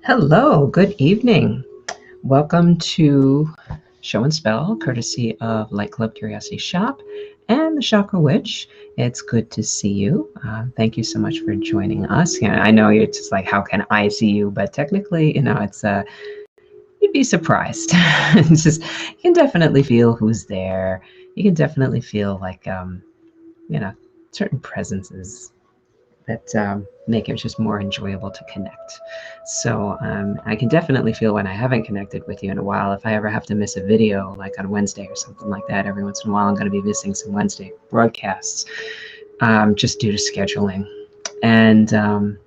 Hello, good evening. Welcome to Show and Spell, courtesy of LightClub Curiosity Shop and the Chakra Witch. It's good to see you. Thank you so much for joining us. I know it's just like, how can I see you? But technically, it's you'd be surprised. It's just you can definitely feel who's there. You can definitely feel like certain presences that make it just more enjoyable to connect. So I can definitely feel when I haven't connected with you in a while. If I ever have to miss a video, like on Wednesday or something like that, every once in a while I'm going to be missing some Wednesday broadcasts just due to scheduling. And,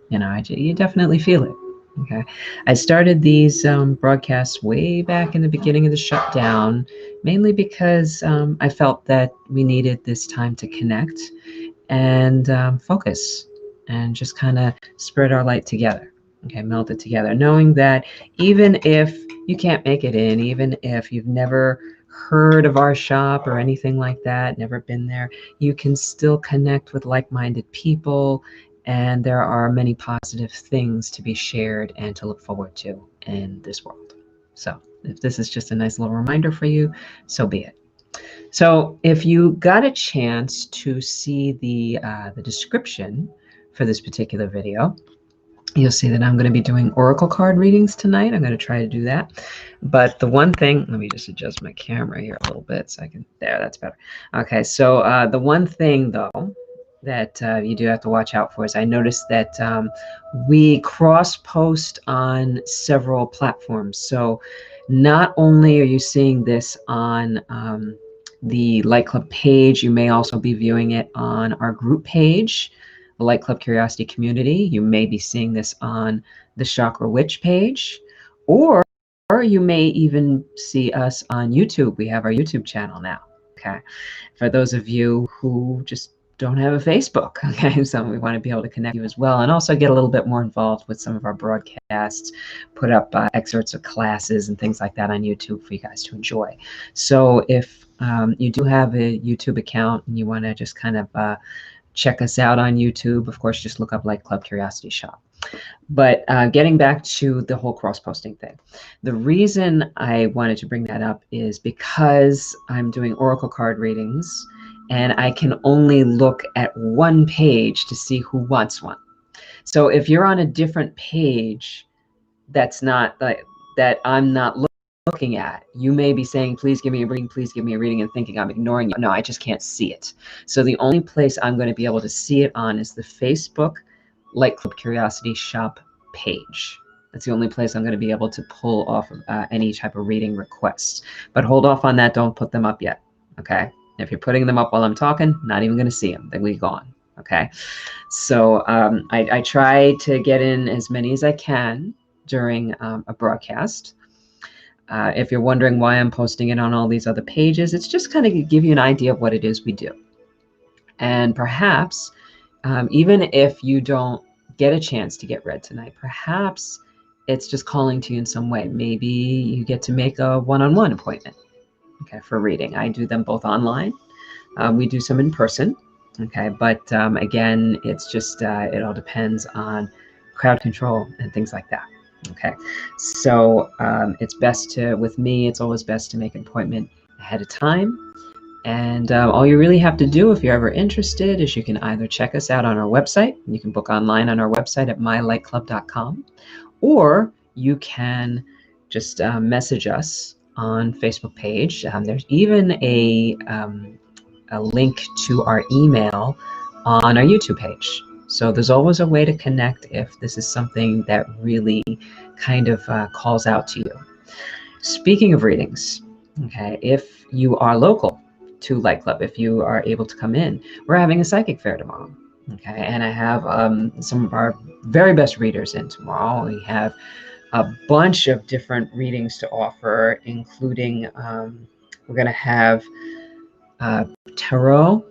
you definitely feel it. Okay. I started these broadcasts way back in the beginning of the shutdown, mainly because I felt that we needed this time to connect and focus and just kind of spread our light together. Okay, meld it together, knowing that even if you can't make it in, even if you've never heard of our shop or anything like that, never been there, you can still connect with like-minded people, and there are many positive things to be shared and to look forward to in this world. So if this is just a nice little reminder for you, so be it. So if you got a chance to see the description for this particular video, you'll see that I'm going to be doing oracle card readings tonight. I'm going to try to do that. But the one thing, let me just adjust my camera here a little bit so I can, there, that's better. Okay, so the one thing though that you do have to watch out for is I noticed that we cross-post on several platforms. So not only are you seeing this on the LightClub page, you may also be viewing it on our group page, the LightClub Curiosity Community. You may be seeing this on the Chakra Witch page, or you may even see us on YouTube. We have our YouTube channel now. Okay, for those of you who just don't have a Facebook, okay, so we want to be able to connect you as well, and also get a little bit more involved with some of our broadcasts, put up excerpts of classes and things like that on YouTube for you guys to enjoy. So if you do have a YouTube account and you want to just kind of check us out on YouTube, of course, just look up LightClub Curiosity Shop. But getting back to the whole cross-posting thing, the reason I wanted to bring that up is because I'm doing oracle card readings and I can only look at one page to see who wants one. So if you're on a different page that's not like that I'm not looking at, you may be saying, please give me a reading, please give me a reading, and thinking I'm ignoring you. No, I just can't see it. So the only place I'm going to be able to see it on is the Facebook LightClub Curiosity Shop page. That's the only place I'm going to be able to pull off any type of reading requests. But hold off on that. Don't put them up yet. Okay. If you're putting them up while I'm talking, not even going to see them. They'll be gone. Okay. So I try to get in as many as I can during a broadcast. If you're wondering why I'm posting it on all these other pages, it's just kind of give you an idea of what it is we do. And perhaps even if you don't get a chance to get read tonight, perhaps it's just calling to you in some way. Maybe you get to make a one-on-one appointment, okay, for reading. I do them both online. We do some in person, okay, but again, it's just, it all depends on crowd control and things like that. Okay, so it's best to, with me, it's always best to make an appointment ahead of time. And all you really have to do if you're ever interested is you can either check us out on our website. You can book online on our website at mylightclub.com, or you can just message us on Facebook page. There's even a link to our email on our YouTube page. So there's always a way to connect if this is something that really kind of calls out to you. Speaking of readings, okay, if you are local to LightClub, if you are able to come in, we're having a psychic fair tomorrow. Okay, and I have some of our very best readers in tomorrow. We have a bunch of different readings to offer, including we're going to have tarot,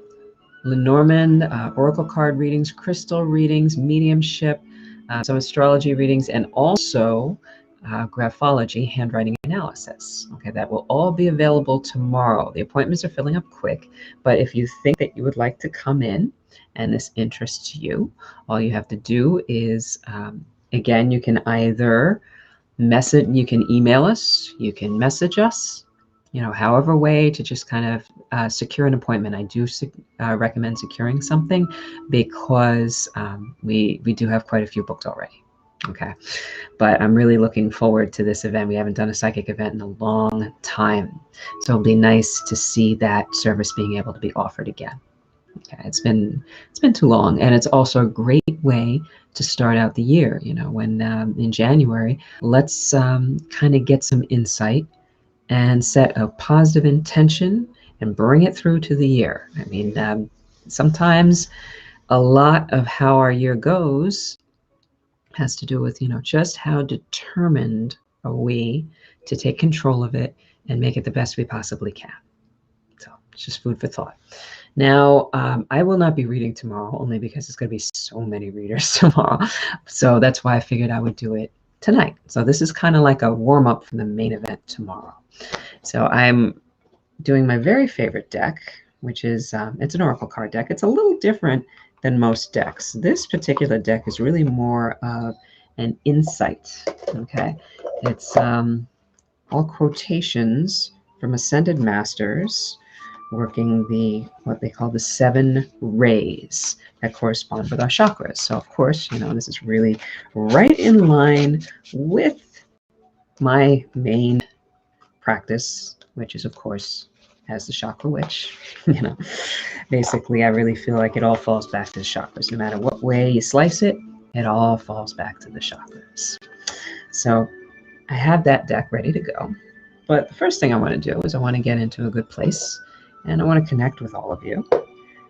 Lenormand, oracle card readings, crystal readings, mediumship, some astrology readings, and also graphology, handwriting analysis. Okay, that will all be available tomorrow. The appointments are filling up quick, but if you think that you would like to come in and this interests you, all you have to do is Again, you can either you can email us, you can message us, however way to just kind of secure an appointment. I do recommend securing something because we do have quite a few booked already. Okay, but I'm really looking forward to this event. We haven't done a psychic event in a long time, so it'll be nice to see that service being able to be offered again. Okay, it's been too long, and it's also a great way to start out the year. When in January, let's kind of get some insight and set a positive intention and bring it through to the year. I mean, sometimes a lot of how our year goes has to do with, just how determined are we to take control of it and make it the best we possibly can. So it's just food for thought. Now, I will not be reading tomorrow, only because it's going to be so many readers tomorrow. So that's why I figured I would do it tonight. So this is kind of like a warm-up for the main event tomorrow. So I'm doing my very favorite deck, which is, it's an Oracle card deck. It's a little different than most decks. This particular deck is really more of an insight, okay? It's all quotations from Ascended Masters, working what they call the 7 rays that correspond with our chakras. So of course, this is really right in line with my main practice, which is of course as the chakra witch. Basically I really feel like it all falls back to the chakras. No matter what way you slice it, it all falls back to the chakras. So I have that deck ready to go. But the first thing I want to do is I want to get into a good place, and I want to connect with all of you.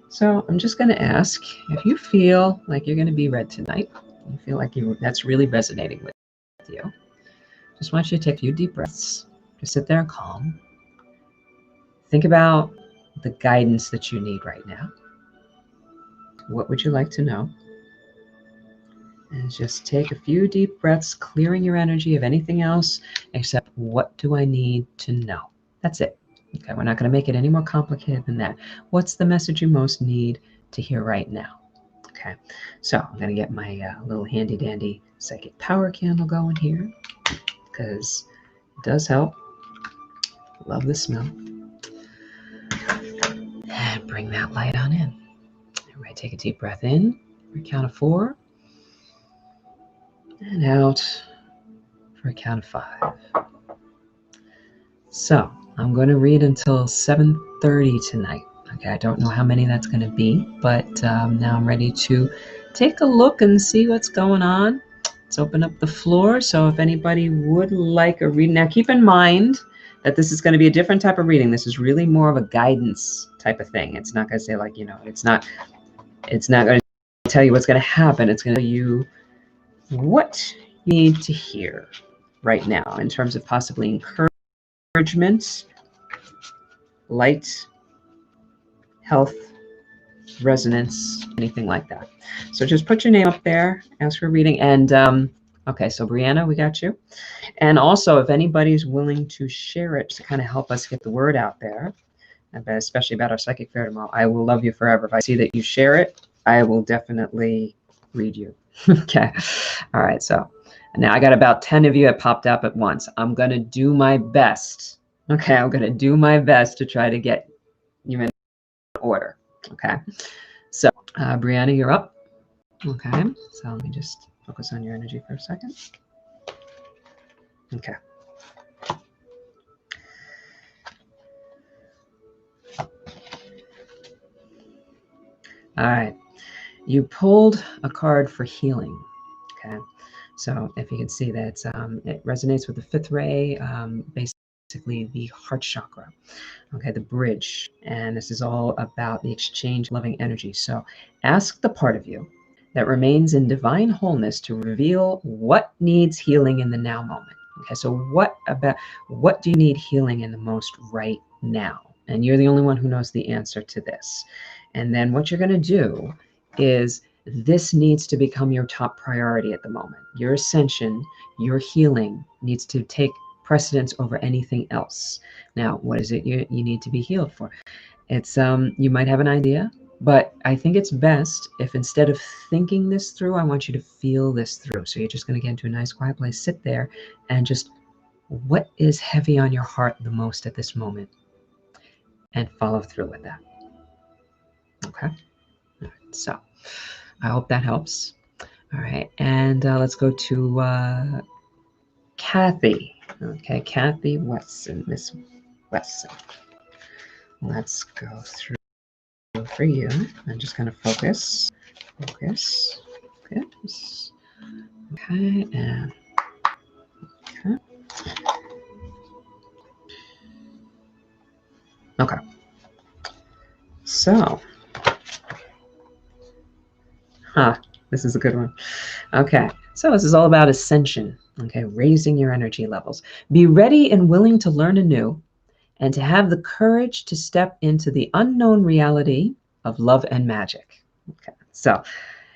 So I'm just going to ask, if you feel like you're going to be read tonight, you feel like that's really resonating with you, just want you to take a few deep breaths. Just sit there and calm. Think about the guidance that you need right now. What would you like to know? And just take a few deep breaths, clearing your energy of anything else except what do I need to know? That's it. Okay, we're not going to make it any more complicated than that. What's the message you most need to hear right now? Okay, so I'm going to get my little handy dandy psychic power candle going here, because it does help. Love the smell. And bring that light on in. Everybody take a deep breath in for a count of 4. And out for a count of 5. So I'm going to read until 7:30 tonight. Okay, I don't know how many that's going to be, but now I'm ready to take a look and see what's going on. Let's open up the floor. So if anybody would like a reading, now keep in mind that this is going to be a different type of reading. This is really more of a guidance type of thing. It's not going to say like, it's not going to tell you what's going to happen. It's going to tell you what you need to hear right now in terms of possibly encouragement, light, health, resonance, anything like that. So just put your name up there, ask for a reading. And okay, so Brianna, we got you. And also, if anybody's willing to share it to kind of help us get the word out there, especially about our psychic fair tomorrow, I will love you forever. If I see that you share it, I will definitely read you. Okay. All right. So now I got about 10 of you that popped up at once. I'm going to do my best. Okay. I'm going to do my best to try to get you in order. Okay. So Brianna, you're up. Okay. So let me just focus on your energy for a second. Okay. All right. You pulled a card for healing. Okay. So if you can see that it resonates with the 5th ray, basically the heart chakra. Okay, the bridge. And this is all about the exchange of loving energy. So ask the part of you that remains in divine wholeness to reveal what needs healing in the now moment. Okay, so what do you need healing in the most right now? And you're the only one who knows the answer to this. And then what you're going to do is, this needs to become your top priority at the moment. Your ascension, your healing needs to take precedence over anything else. Now, what is it you need to be healed for? It's you might have an idea, But I think it's best if instead of thinking this through, I want you to feel this through. So you're just going to get into a nice quiet place, sit there, and just, what is heavy on your heart the most at this moment? And follow through with that. Okay? All right, so I hope that helps. All right, and let's go to Kathy. Okay, Kathy Wesson, Miss Wesson. Let's go through for you and just kind of focus. Focus. Okay, and okay. Okay. So, this is a good one. Okay, so this is all about ascension. Okay, raising your energy levels. Be ready and willing to learn anew, and to have the courage to step into the unknown reality of love and magic. Okay, so,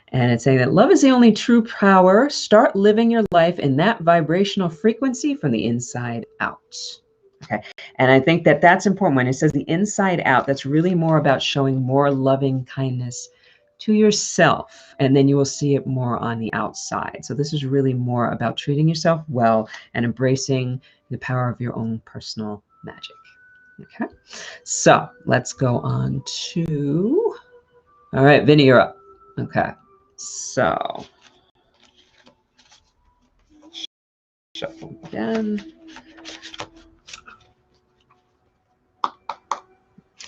and it's saying that love is the only true power. Start living your life in that vibrational frequency from the inside out. Okay, and I think that that's important. When it says the inside out, that's really more about showing more loving kindness to yourself, and then you will see it more on the outside. So this is really more about treating yourself well and embracing the power of your own personal magic. Okay, so let's go on to, all right, Vinny, you're up. Okay, so shuffle again.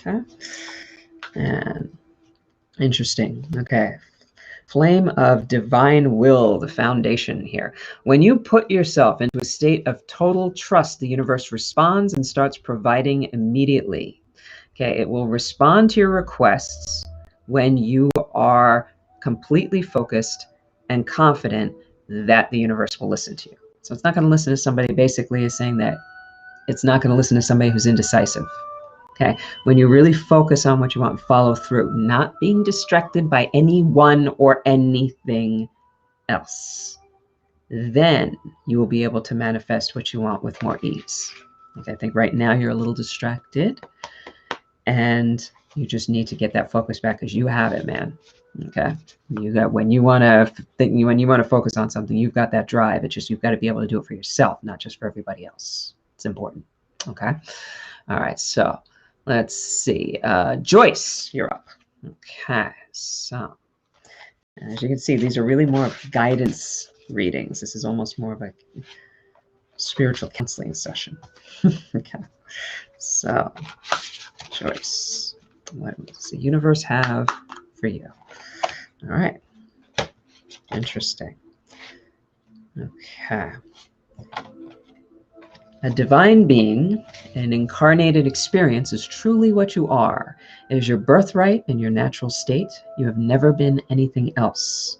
Okay, and interesting. Okay, flame of divine will, the foundation here. When you put yourself into a state of total trust, the universe responds and starts providing immediately. Okay, it will respond to your requests when you are completely focused and confident that the universe will listen to you. So it's not going to listen to somebody, basically is saying that it's not going to listen to somebody who's indecisive. Okay, when you really focus on what you want, follow through, not being distracted by anyone or anything else, then you will be able to manifest what you want with more ease. Okay, I think right now you're a little distracted, and you just need to get that focus back, because you have it, man. Okay, you got, when you want to think, when you want to focus on something, you've got that drive. It's just, you've got to be able to do it for yourself, not just for everybody else. It's important. Okay, all right, so let's see. Joyce, you're up. Okay, so as you can see, these are really more guidance readings. This is almost more of a spiritual counseling session. Okay, so Joyce, what does the universe have for you? All right, interesting. Okay. A divine being, an incarnated experience, is truly what you are. It is your birthright and your natural state. You have never been anything else.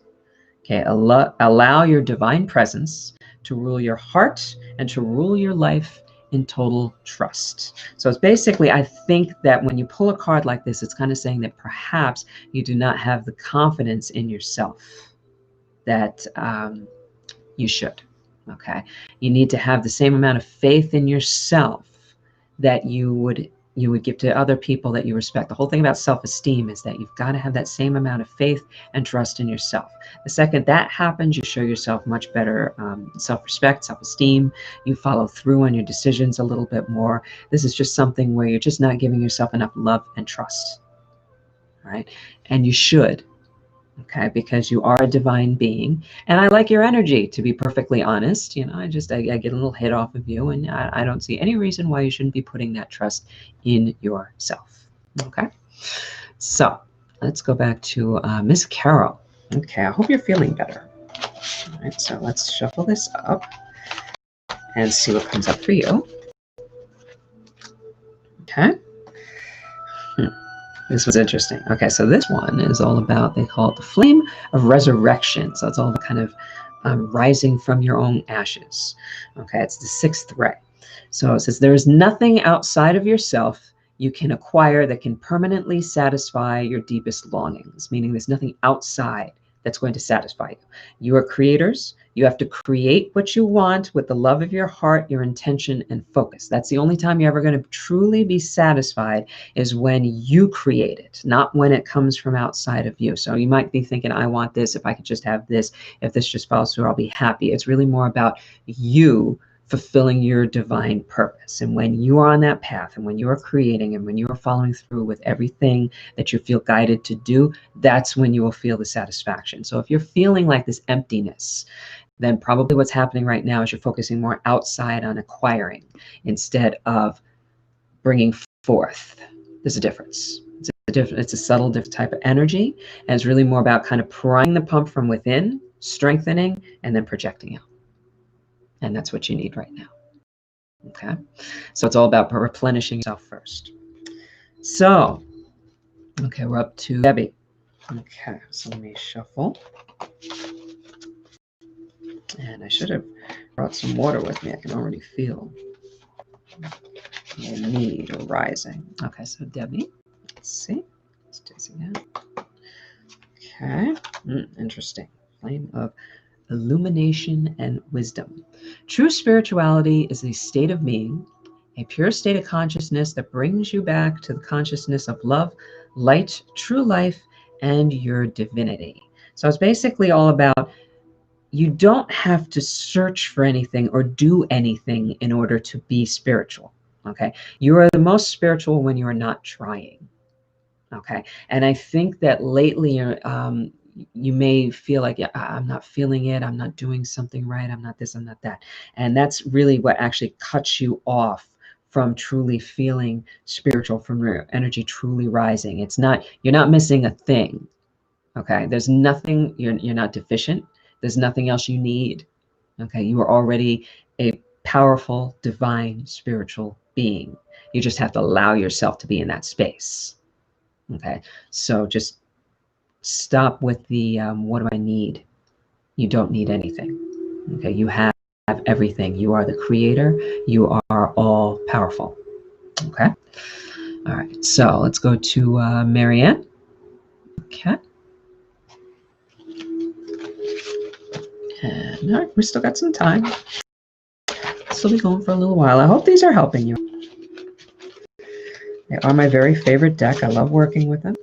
Okay, allow your divine presence to rule your heart and to rule your life in total trust. So it's basically, I think that when you pull a card like this, it's kind of saying that perhaps you do not have the confidence in yourself that you should. Okay, you need to have the same amount of faith in yourself that you would give to other people that you respect. The whole thing about self-esteem is that you've got to have that same amount of faith and trust in yourself. The second that happens, you show yourself much better self-respect, self-esteem. You follow through on your decisions a little bit more. This is just something where you're just not giving yourself enough love and trust. All right, and you should. Okay, because you are a divine being, and I like your energy, to be perfectly honest. You know, I get a little hit off of you, and I don't see any reason why you shouldn't be putting that trust in yourself. Okay, so let's go back to Miss Carol. Okay, I hope you're feeling better. All right, so let's shuffle this up and see what comes up for you. Okay. This was interesting. Okay, so this one is all about, they call it the flame of resurrection. So it's all the kind of rising from your own ashes. Okay, it's the sixth ray. So it says, there is nothing outside of yourself you can acquire that can permanently satisfy your deepest longings, meaning there's nothing outside that's going to satisfy you. You are creators. You have to create what you want with the love of your heart, your intention, and focus. That's the only time you're ever going to truly be satisfied, is when you create it, not when it comes from outside of you. So you might be thinking, I want this. If I could just have this, if this just follows through, I'll be happy. It's really more about you fulfilling your divine purpose. And when you are on that path, and when you are creating, and when you are following through with everything that you feel guided to do, that's when you will feel the satisfaction. So if you're feeling like this emptiness, then probably what's happening right now is you're focusing more outside on acquiring instead of bringing forth. There's a difference. It's a subtle different type of energy, and it's really more about kind of prying the pump from within, strengthening, and then projecting out. And that's what you need right now. Okay, so it's all about replenishing yourself first. So, okay, we're up to Debbie. Okay, so let me shuffle. And I should have brought some water with me. I can already feel the need rising. Okay, so Debbie, let's see. Let's do this again. Okay, interesting. Flame of illumination and wisdom. True spirituality is a state of being, a pure state of consciousness that brings you back to the consciousness of love, light, true life, and your divinity. So it's basically all about, you don't have to search for anything or do anything in order to be spiritual. Okay, you are the most spiritual when you are not trying. Okay, and I think that lately you may feel like, yeah, I'm not feeling it, I'm not doing something right, I'm not this, I'm not that. And that's really what actually cuts you off from truly feeling spiritual, from your energy truly rising. It's not, you're not missing a thing. Okay, there's nothing, you're not deficient. There's nothing else you need. Okay, you are already a powerful, divine, spiritual being. You just have to allow yourself to be in that space. Okay, so just stop with the what do I need? You don't need anything. Okay, you have everything. You are the creator. You are all powerful. Okay, all right, so let's go to Marianne. Okay. And all right, we still got some time. Still be going for a little while. I hope these are helping you. They are my very favorite deck. I love working with them.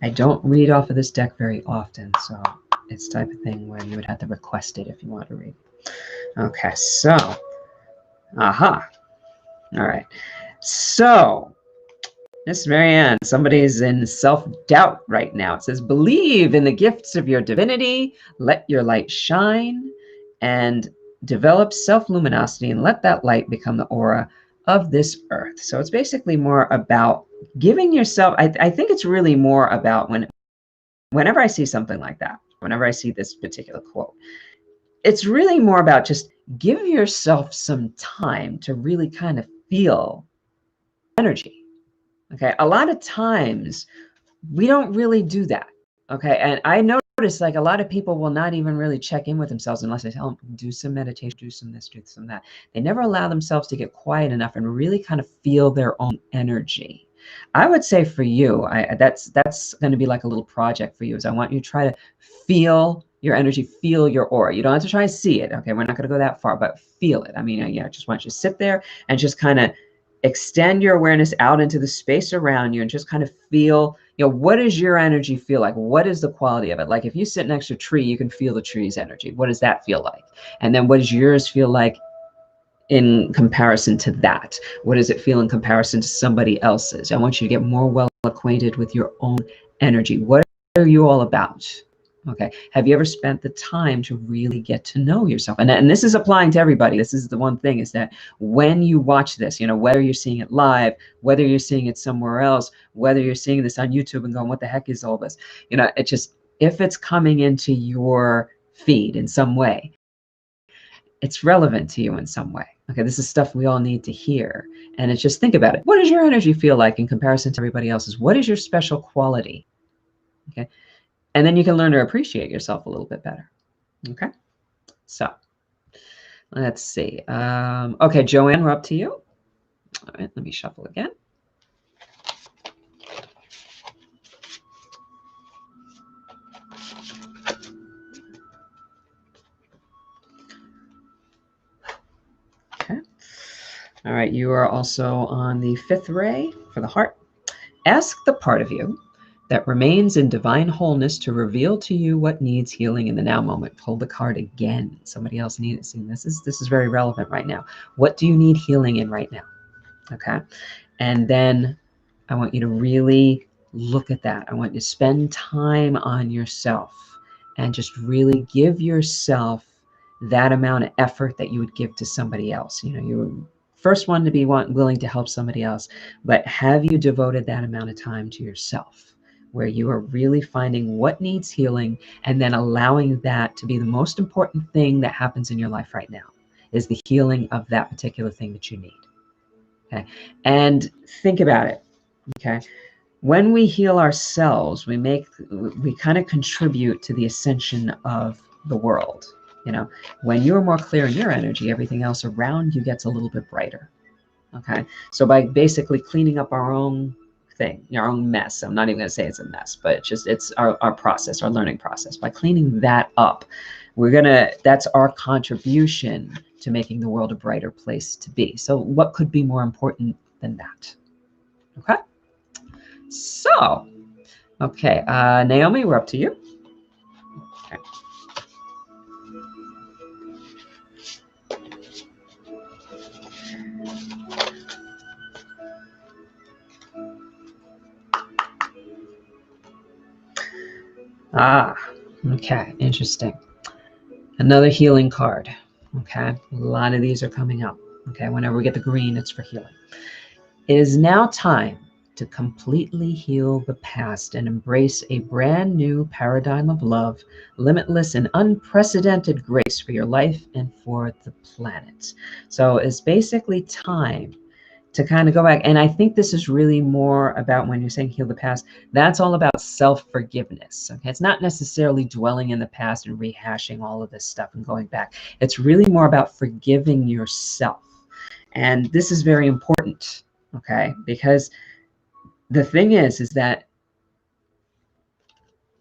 I don't read off of this deck very often, so it's the type of thing where you would have to request it if you want to read. Okay, so, aha. All right. So, Miss Marianne, somebody's in self-doubt right now. It says, believe in the gifts of your divinity, let your light shine, and develop self-luminosity, and let that light become the aura of this earth. So it's basically more about giving yourself, I think it's really more about whenever I see something like that, whenever I see this particular quote, it's really more about just give yourself some time to really kind of feel energy. Okay, a lot of times we don't really do that. Okay, and I notice like a lot of people will not even really check in with themselves unless I tell them, do some meditation, do some this, do some that. They never allow themselves to get quiet enough and really kind of feel their own energy. I would say for you, that's going to be like a little project for you, is I want you to try to feel your energy, feel your aura. You don't have to try and see it. Okay, we're not going to go that far, but feel it. I mean, yeah, I just want you to sit there and just kind of extend your awareness out into the space around you and just kind of feel, what does your energy feel like? What is the quality of it? Like if you sit next to a tree, you can feel the tree's energy. What does that feel like? And then what does yours feel like in comparison to that? What does it feel in comparison to somebody else's? I want you to get more well acquainted with your own energy. What are you all about? Okay. Have you ever spent the time to really get to know yourself? And this is applying to everybody. This is the one thing, is that when you watch this, whether you're seeing it live, whether you're seeing it somewhere else, whether you're seeing this on YouTube and going, what the heck is all this? It just, if it's coming into your feed in some way, it's relevant to you in some way. Okay, this is stuff we all need to hear. And it's just, think about it. What does your energy feel like in comparison to everybody else's? What is your special quality? Okay. And then you can learn to appreciate yourself a little bit better. Okay, so let's see. Okay, Joanne, we're up to you. All right, let me shuffle again. Okay. All right, you are also on the 5th ray for the heart. Ask the part of you that remains in divine wholeness to reveal to you what needs healing in the now moment. Pull the card again. Somebody else needs it. This is very relevant right now. What do you need healing in right now? Okay. And then I want you to really look at that. I want you to spend time on yourself and just really give yourself that amount of effort that you would give to somebody else. You know, you're first one to be willing to help somebody else, but have you devoted that amount of time to yourself where you are really finding what needs healing and then allowing that to be the most important thing that happens in your life right now is the healing of that particular thing that you need. Okay. And think about it. Okay. When we heal ourselves, we kind of contribute to the ascension of the world. You know, when you're more clear in your energy, everything else around you gets a little bit brighter. Okay. So by basically cleaning up our own thing, our own mess, I'm not even going to say it's a mess, but it's our process, our learning process. By cleaning that up, that's our contribution to making the world a brighter place to be. So what could be more important than that? Okay. So, okay, Naomi, we're up to you. Okay. Okay, interesting. Another healing card. Okay, a lot of these are coming up. Okay, whenever we get the green, it's for healing. It is now time to completely heal the past and embrace a brand new paradigm of love, limitless and unprecedented grace for your life and for the planet. So it's basically time to kind of go back. And I think this is really more about when you're saying heal the past, that's all about self-forgiveness. Okay. It's not necessarily dwelling in the past and rehashing all of this stuff and going back. It's really more about forgiving yourself. And this is very important. Okay. Because the thing is that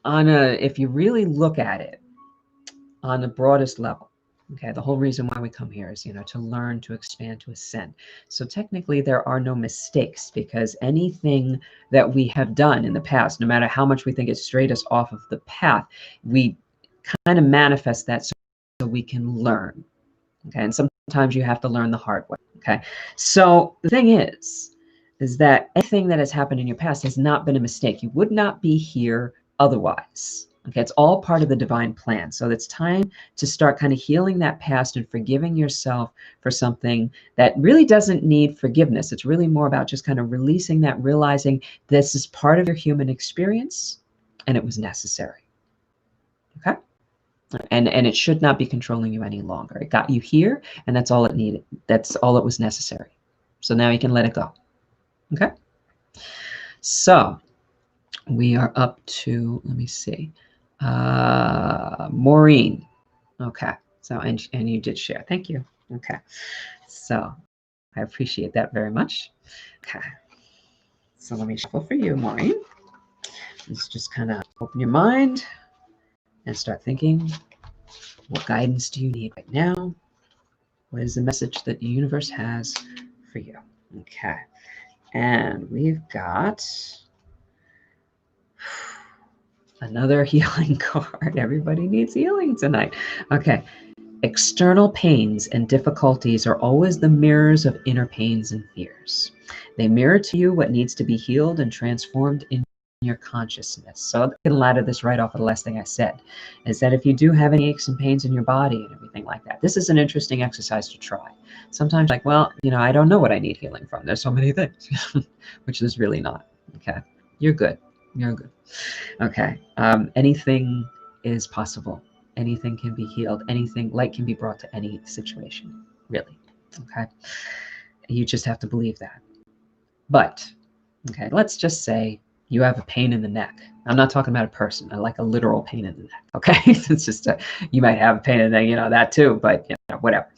if you really look at it on the broadest level, okay, the whole reason why we come here is, to learn, to expand, to ascend. So technically there are no mistakes, because anything that we have done in the past, no matter how much we think it strayed us off of the path, we kind of manifest that so we can learn. Okay. And sometimes you have to learn the hard way. Okay. So the thing is that anything that has happened in your past has not been a mistake. You would not be here otherwise. Okay, it's all part of the divine plan. So it's time to start kind of healing that past and forgiving yourself for something that really doesn't need forgiveness. It's really more about just kind of releasing that, realizing this is part of your human experience and it was necessary. Okay? And it should not be controlling you any longer. It got you here and that's all it needed. That's all it was necessary. So now you can let it go. Okay? So we are up to, let me see. Maureen. Okay. So, and you did share. Thank you. Okay. So I appreciate that very much. Okay. So let me shuffle for you, Maureen. Let's just kind of open your mind and start thinking, what guidance do you need right now? What is the message that the universe has for you? Okay. And we've got another healing card. Everybody needs healing tonight. Okay. External pains and difficulties are always the mirrors of inner pains and fears. They mirror to you what needs to be healed and transformed in your consciousness. So I'm going to ladder this right off of the last thing I said, is that if you do have any aches and pains in your body and everything like that, this is an interesting exercise to try. Sometimes like, well, I don't know what I need healing from. There's so many things, which is really not. Okay. You're good. You're good. Okay. Anything is possible. Anything can be healed. Anything, light can be brought to any situation, really. Okay. You just have to believe that. But, okay, let's just say you have a pain in the neck. I'm not talking about a person, like a literal pain in the neck. Okay. It's just you might have a pain in the neck, that too, but whatever.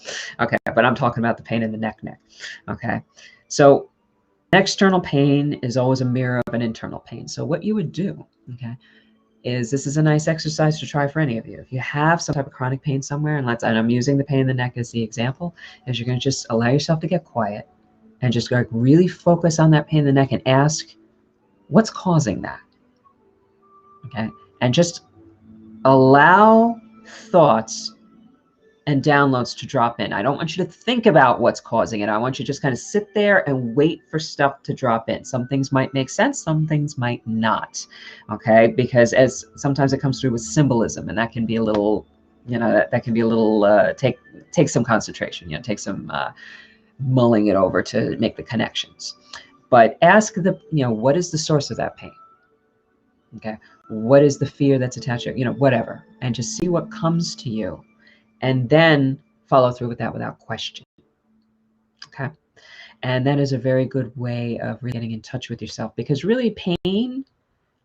Okay. But I'm talking about the pain in the neck. Okay. So an external pain is always a mirror of an internal pain. So what you would do, okay, is this is a nice exercise to try for any of you. If you have some type of chronic pain somewhere, and I'm using the pain in the neck as the example, is you're going to just allow yourself to get quiet and just like really focus on that pain in the neck and ask, what's causing that? Okay, and just allow thoughts and downloads to drop in. I don't want you to think about what's causing it. I want you to just kind of sit there and wait for stuff to drop in. Some things might make sense, some things might not. Okay, because as sometimes it comes through with symbolism, and that can be a little, you know, that can be a little take some concentration. You know, take some mulling it over to make the connections. But ask the, you know, what is the source of that pain? Okay, what is the fear that's attached to it? You know, whatever, and just see what comes to you. And then follow through with that without question. Okay. And that is a very good way of getting in touch with yourself, because really pain,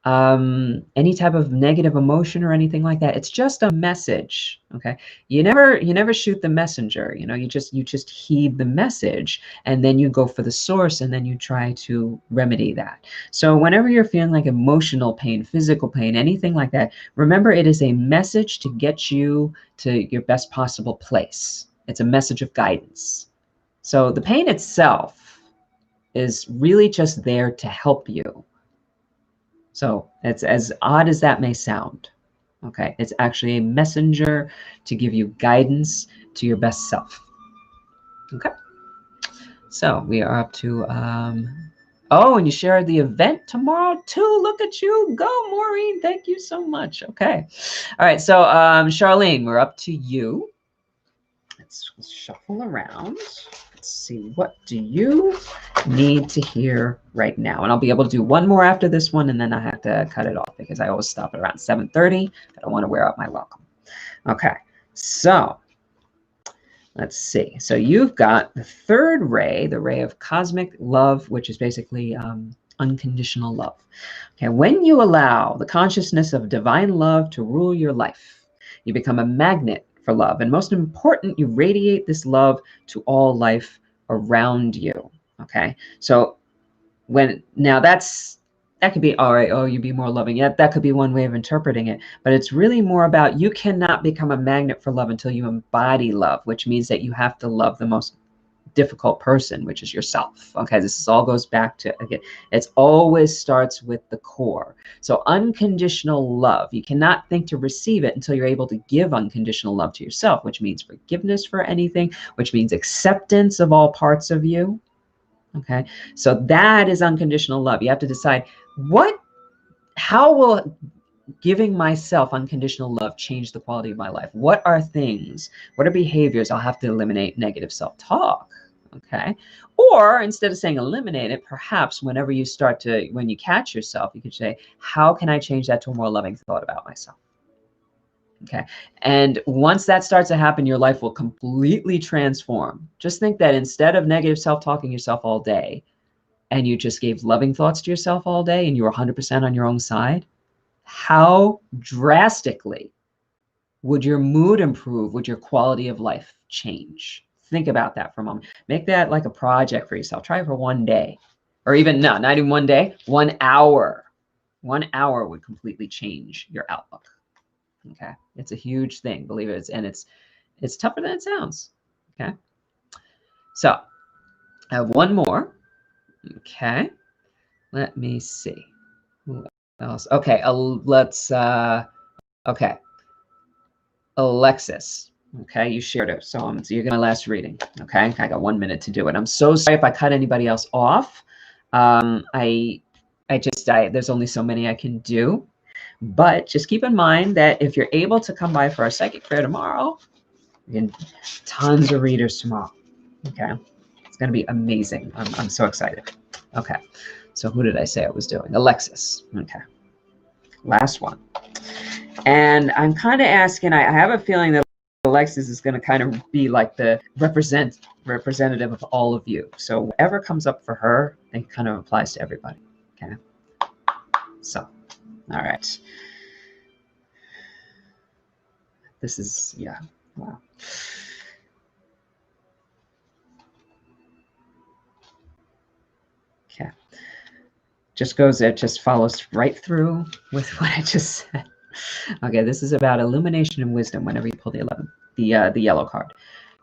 any type of negative emotion or anything like that, it's just a message. Okay. You never shoot the messenger, you know, you just heed the message, and then you go for the source, and then you try to remedy that. So whenever you're feeling like emotional pain, physical pain, anything like that, remember it is a message to get you to your best possible place. It's a message of guidance. So the pain itself is really just there to help you. So it's as odd as that may sound. Okay, it's actually a messenger to give you guidance to your best self. Okay, so we are up to oh, and you shared the event tomorrow too. Look at you go, Maureen. Thank you so much. Okay, all right, so Charlene, we're up to you. Let's shuffle around. Let's see, what do you need to hear right now? And I'll be able to do one more after this one, and then I have to cut it off because I always stop at around 7:30. I don't want to wear out my welcome. Okay, so let's see. So you've got the third ray, the ray of cosmic love, which is basically unconditional love. Okay, when you allow the consciousness of divine love to rule your life, you become a magnet for love. And most important, you radiate this love to all life around you. Okay, so that could be all right. Oh, you be more loving. Yeah, that could be one way of interpreting it. But it's really more about, you cannot become a magnet for love until you embody love, which means that you have to love the most difficult person, which is yourself. Okay, this all goes back to, again, it always starts with the core. So unconditional love, you cannot think to receive it until you're able to give unconditional love to yourself, which means forgiveness for anything, which means acceptance of all parts of you. Okay, so that is unconditional love. You have to decide, how will giving myself unconditional love change the quality of my life? What are behaviors I'll have to eliminate? Negative self-talk. Okay, or instead of saying eliminate it, perhaps when you catch yourself, you could say, how can I change that to a more loving thought about myself? Okay, and once that starts to happen, your life will completely transform. Just think that instead of negative self-talking yourself all day, and you just gave loving thoughts to yourself all day, and you were 100% on your own side, how drastically would your mood improve? Would your quality of life change? Think about that for a moment. Make that like a project for yourself. Try it for one day, or even not even one day, 1 hour. 1 hour would completely change your outlook. Okay, it's a huge thing, believe it. And it's tougher than it sounds. Okay, so I have one more. Okay, let me see. Who else? Okay, okay, Alexis. Okay, you shared it, so you're gonna last reading. Okay, I got 1 minute to do it. I'm so sorry if I cut anybody else off. There's only so many I can do, but just keep in mind that if you're able to come by for our psychic prayer tomorrow, tons of readers tomorrow. Okay, it's gonna be amazing. I'm so excited. Okay, so who did I say I was doing? Alexis. Okay, last one. And I'm kind of asking, I have a feeling that Alexis is going to kind of be like the representative of all of you. So whatever comes up for her, it kind of applies to everybody. Okay. So, all right. This is, yeah, wow. Okay. Just follows right through with what I just said. Okay, this is about illumination and wisdom whenever you pull the yellow card.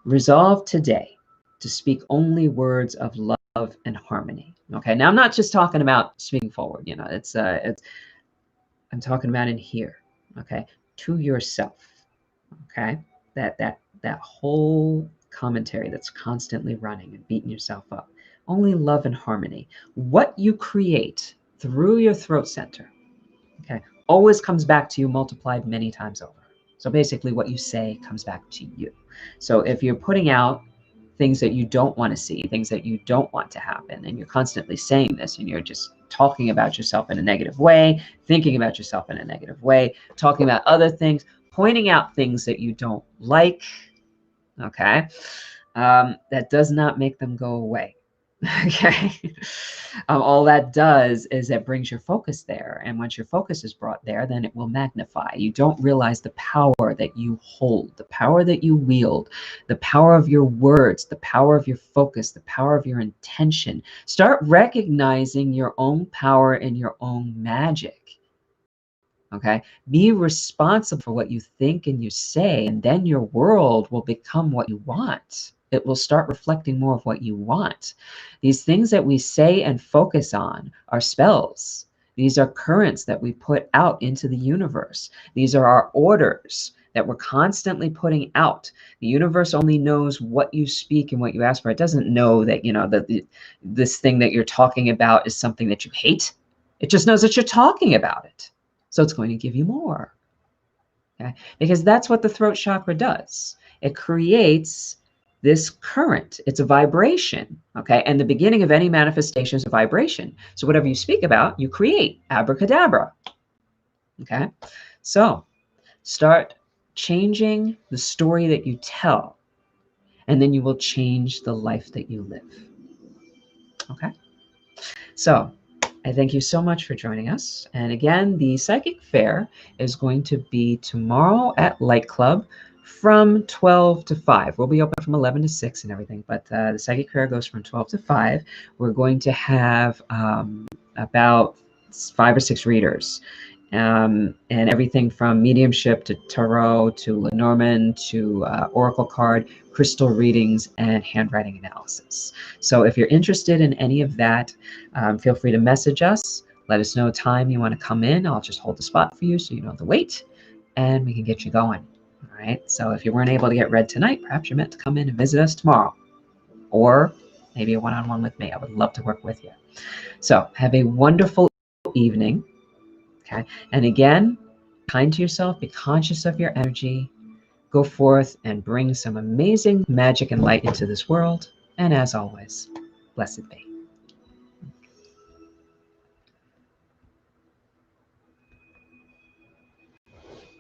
Resolve today to speak only words of love and harmony. Okay, now I'm not just talking about speaking forward, you know, it's I'm talking about in here, okay, to yourself. Okay, that whole commentary that's constantly running and beating yourself up. Only love and harmony. What you create through your throat center, okay, always comes back to you multiplied many times over. So basically what you say comes back to you. So if you're putting out things that you don't want to see, things that you don't want to happen, and you're constantly saying this and you're just talking about yourself in a negative way, thinking about yourself in a negative way, talking about other things, pointing out things that you don't like, okay, that does not make them go away. Okay. All that does is it brings your focus there. And once your focus is brought there, then it will magnify. You don't realize the power that you hold, the power that you wield, the power of your words, the power of your focus, the power of your intention. Start recognizing your own power and your own magic. Okay, be responsible for what you think and you say, and then your world will become what you want. It will start reflecting more of what you want. These things that we say and focus on are spells. These are currents that we put out into the universe. These are our orders that we're constantly putting out. The universe only knows what you speak and what you ask for. It doesn't know that, you know, that this thing that you're talking about is something that you hate. It just knows that you're talking about it. So it's going to give you more, okay? Because that's what the throat chakra does. It creates this current. It's a vibration, okay? And the beginning of any manifestation is a vibration. So whatever you speak about, you create. Abracadabra, okay? So start changing the story that you tell, and then you will change the life that you live, okay? So I thank you so much for joining us. And again, the Psychic Fair is going to be tomorrow at LightClub from 12 to 5. We'll be open from 11 to 6 and everything, but the Psychic Fair goes from 12 to 5. We're going to have about 5 or 6 readers. And everything from mediumship to tarot to Lenormand to oracle card, crystal readings, and handwriting analysis. So if you're interested in any of that, feel free to message us. Let us know a time you want to come in. I'll just hold the spot for you so you know the wait, and we can get you going. All right. So if you weren't able to get read tonight, perhaps you're meant to come in and visit us tomorrow, or maybe a one-on-one with me. I would love to work with you. So have a wonderful evening. Okay. And again, kind to yourself, be conscious of your energy, go forth and bring some amazing magic and light into this world. And as always, blessed be.